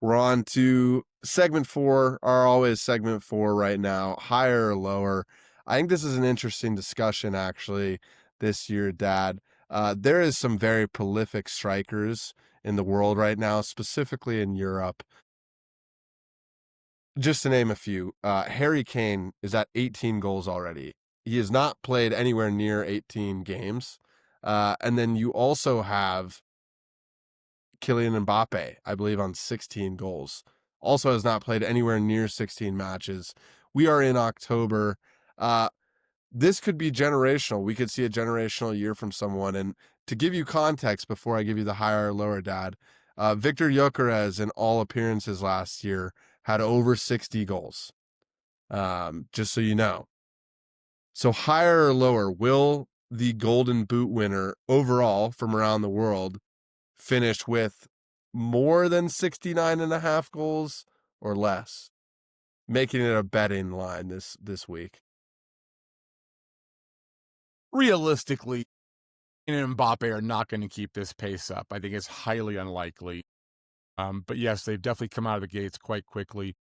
We're on to segment 4, our always segment 4 right now, higher or lower. I think this is an interesting discussion actually this year, Dad. There is some very prolific strikers in the world right now, specifically in Europe. Just to name a few, Harry Kane is at 18 goals already. He has not played anywhere near 18 games. And then you also have Kylian Mbappe, I believe, on 16 goals. Also has not played anywhere near 16 matches. We are in October. This could be generational. We could see a generational year from someone. And to give you context before I give you the higher or lower, Dad, Victor Gyökeres in all appearances last year had over 60 goals. Just so you know. So higher or lower, will the Golden Boot winner overall from around the world finish with more than 69 and a half goals or less, making it a betting line this week? Realistically, Kane and Mbappe are not going to keep this pace up. I think it's highly unlikely. But yes, they've definitely come out of the gates quite quickly.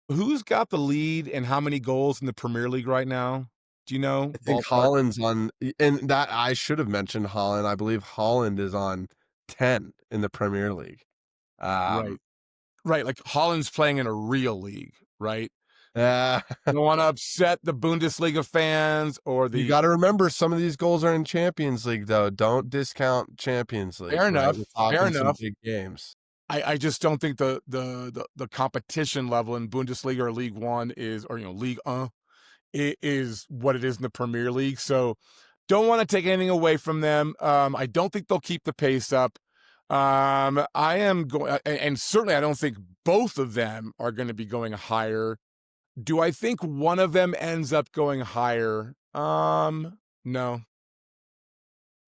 Who's got the lead and how many goals in the Premier League right now? Do you know? I think Ballpark? Haaland's on, and that I should have mentioned Haaland. I believe Haaland is on 10 in the Premier League. Right. Right. Like Haaland's playing in a real league, right? Uh, Don't want to upset the Bundesliga fans or you the got to remember some of these goals are in Champions League, though. Don't discount Champions League, fair right? enough. We're Fair talking some enough. big games. I just don't think the competition level in Bundesliga or League One is, or League it is what it is in the Premier League. So don't want to take anything away from them. I don't think they'll keep the pace up. I am going, and certainly I don't think both of them are going to be going higher. Do I think one of them ends up going higher? No.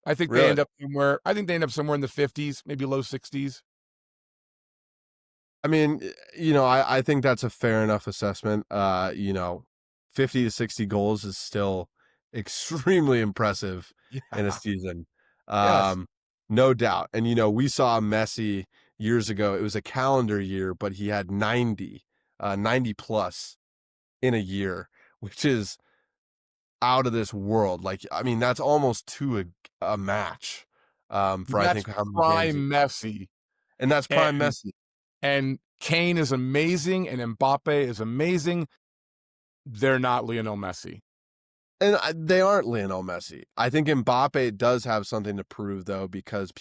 I think they Really? end up somewhere. I think they end up somewhere in the 50s, maybe low 60s. I mean, I think that's a fair enough assessment. 50 to 60 goals is still extremely impressive in a Yeah. season. Yes. No doubt. And, we saw Messi years ago. It was a calendar year, but he had 90 plus in a year, which is out of this world. Like, I mean, that's almost a match, for I That's think how many games he, prime Messi. and that's prime And Messi. and Kane is amazing and Mbappe is amazing. They're not Lionel Messi. And they aren't Lionel Messi. I think Mbappe does have something to prove, though, because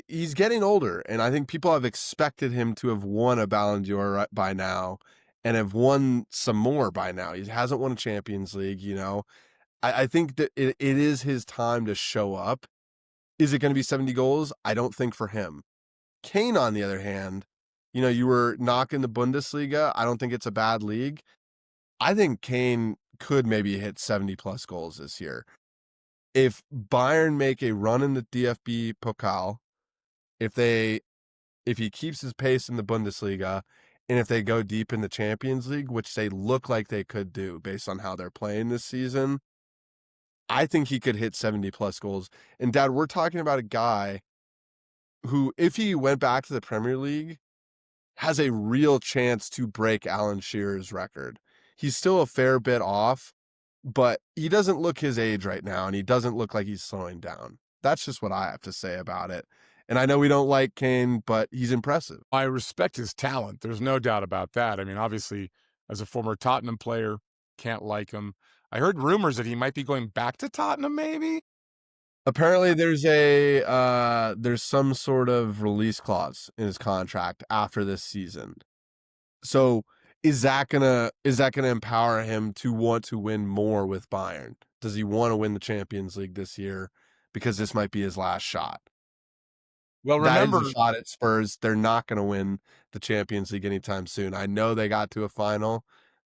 he's getting older, and I think people have expected him to have won a Ballon d'Or by now and have won some more by now. He hasn't won a Champions League, I think that it is his time to show up. Is it going to be 70 goals? I don't think for him. Kane, on the other hand, you were knocking the Bundesliga. I don't think it's a bad league. I think Kane could maybe hit 70 plus goals this year. If Bayern make a run in the DFB Pokal, if he keeps his pace in the Bundesliga, and if they go deep in the Champions League, which they look like they could do based on how they're playing this season, I think he could hit 70 plus goals. And Dad, we're talking about a guy who, if he went back to the Premier League, has a real chance to break Alan Shearer's record. He's still a fair bit off, but he doesn't look his age right now, and he doesn't look like he's slowing down. That's just what I have to say about it. And I know we don't like Kane, but he's impressive. I respect his talent. There's no doubt about that. I mean, obviously, as a former Tottenham player, can't like him. I heard rumors that he might be going back to Tottenham, maybe? Apparently, there's some sort of release clause in his contract after this season. So is that gonna empower him to want to win more with Bayern? Does he want to win the Champions League this year? Because this might be his last shot. Well, That is remember, a shot at Spurs. They're not going to win the Champions League anytime soon. I know they got to a final.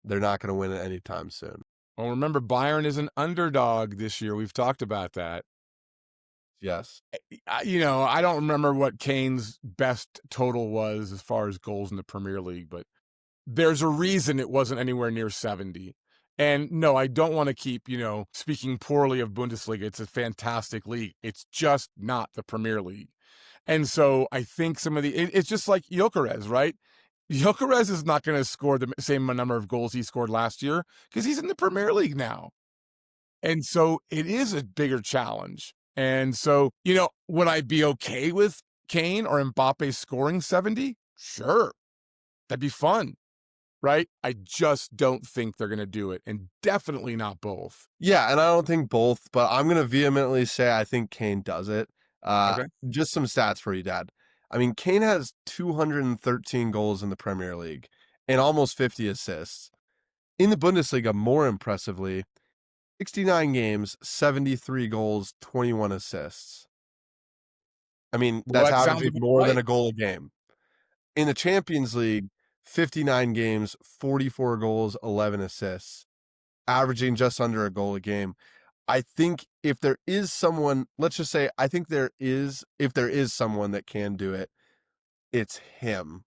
They're not going to win it anytime soon. Bayern is an underdog this year. We've talked about that. Yes. I don't remember what Kane's best total was as far as goals in the Premier League, but there's a reason it wasn't anywhere near 70. And no, I don't want to keep, speaking poorly of Bundesliga. It's a fantastic league. It's just not the Premier League. And so I think some of it's just like Gyökeres, right? Gyökeres is not gonna score the same number of goals he scored last year because he's in the Premier League now. And so it is a bigger challenge. And so, would I be okay with Kane or Mbappe scoring 70? Sure. That'd be fun, right? I just don't think they're gonna do it, and definitely not both. Yeah, and I don't think both, but I'm gonna vehemently say I think Kane does it. Okay. Just some stats for you, Dad. I mean, Kane has 213 goals in the Premier League and almost 50 assists. In the Bundesliga, more impressively, 69 games, 73 goals, 21 assists. I mean, Well, that's that sounds averaging about more than right. a goal a game. In the Champions League, 59 games, 44 goals, 11 assists, averaging just under a goal a game. I think if there is someone, let's just say, I think if there is someone that can do it, it's him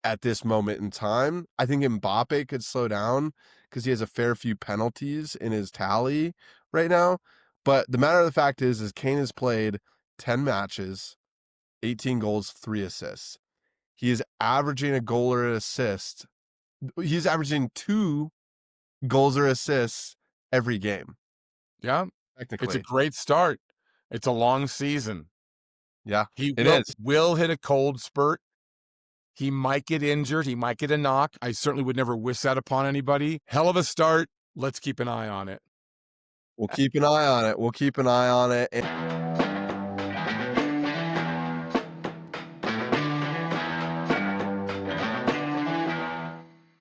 at this moment in time. I think Mbappe could slow down because he has a fair few penalties in his tally right now. But the matter of the fact is Kane has played 10 matches, 18 goals, 3 assists. He is averaging a goal or an assist. He's averaging 2 goals or assists every game, Yeah. It's a technically. great start. It's a long season. Yeah, He it will is. will hit a cold spurt. He might get injured. He might get a knock. I certainly would never wish that upon anybody. Hell of a start. Let's keep an eye on it. We'll keep an eye on it. We'll keep an eye on it.